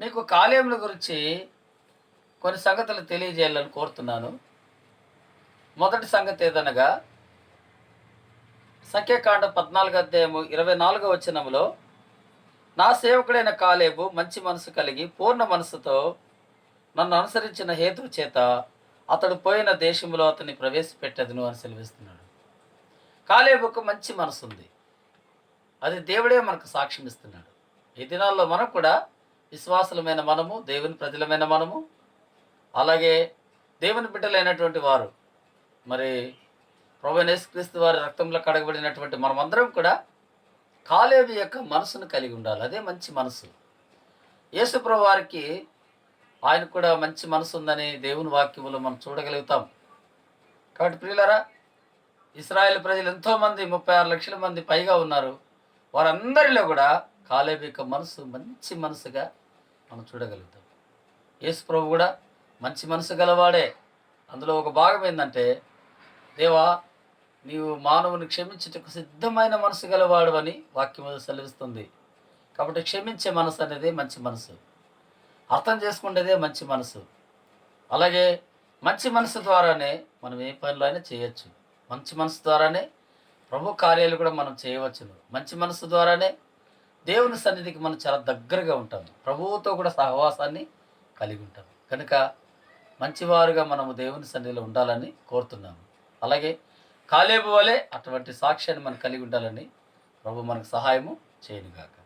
మీకు కాలేముల గురించి కొన్ని సంగతులు తెలియజేయాలని కోరుతున్నాను. మొదటి సంగతి ఏదనగా సంఖ్యాకాండం 14 అధ్యాయము 24 వచనములో, నా సేవకుడైన కాలేబు మంచి మనసు కలిగి పూర్ణ మనసుతో నన్ను అనుసరించిన హేతువు చేత అతడు పోయిన దేశంలో అతన్ని ప్రవేశపెట్టెదను అని సెలవిస్తున్నాడు. కాలేబుకు మంచి మనసు ఉంది. అది దేవుడే మనకు సాక్ష్యం ఇస్తున్నాడు. ఈ దినాల్లో మనం కూడా విశ్వాసులమైన మనము, దేవుని ప్రజలమైన మనము, అలాగే దేవుని బిడ్డలైనటువంటి వారు, మరి ప్రభువైన యేసుక్రీస్తు వారి రక్తంలో కడగబడినటువంటి మనమందరం కూడా కాలేబు యొక్క మనసును కలిగి ఉండాలి. అదే మంచి మనసు. యేసు ప్రభు వారికి ఆయన కూడా మంచి మనసు ఉందని దేవుని వాక్యములో మనం చూడగలుగుతాం. కాబట్టి ప్రియులారా, ఇశ్రాయేల్ ప్రజలు ఎంతోమంది 36 లక్షల మంది పైగా ఉన్నారు. వారందరిలో కూడా కాలేబు యొక్క మనసు మంచి మనసుగా మనం చూడగలుగుతాం. యేసు ప్రభు కూడా మంచి మనసు గలవాడే. అందులో ఒక భాగం ఏంటంటే, దేవా నీవు మానవుని క్షమించుటకు సిద్ధమైన మనసు గలవాడు అని వాక్యం సెలవిస్తుంది. కాబట్టి క్షమించే మనసు అనేది మంచి మనసు, అర్థం చేసుకునేదే మంచి మనసు. అలాగే మంచి మనసు ద్వారానే మనం ఏ పనులు అయినా చేయొచ్చు. మంచి మనసు ద్వారానే ప్రభు కార్యాలు కూడా మనం చేయవచ్చును. మంచి మనసు ద్వారానే దేవుని సన్నిధికి మనం చాలా దగ్గరగా ఉంటాం. ప్రభువుతో కూడా సహవాసాన్ని కలిగి ఉంటాం. కనుక మంచివారుగా మనము దేవుని సన్నిధిలో ఉండాలని కోరుతున్నాము. అలాగే కాలేబు వలె అటువంటి సాక్ష్యాన్ని మనం కలిగి ఉండాలని ప్రభు మనకు సహాయము చేయనుగాక.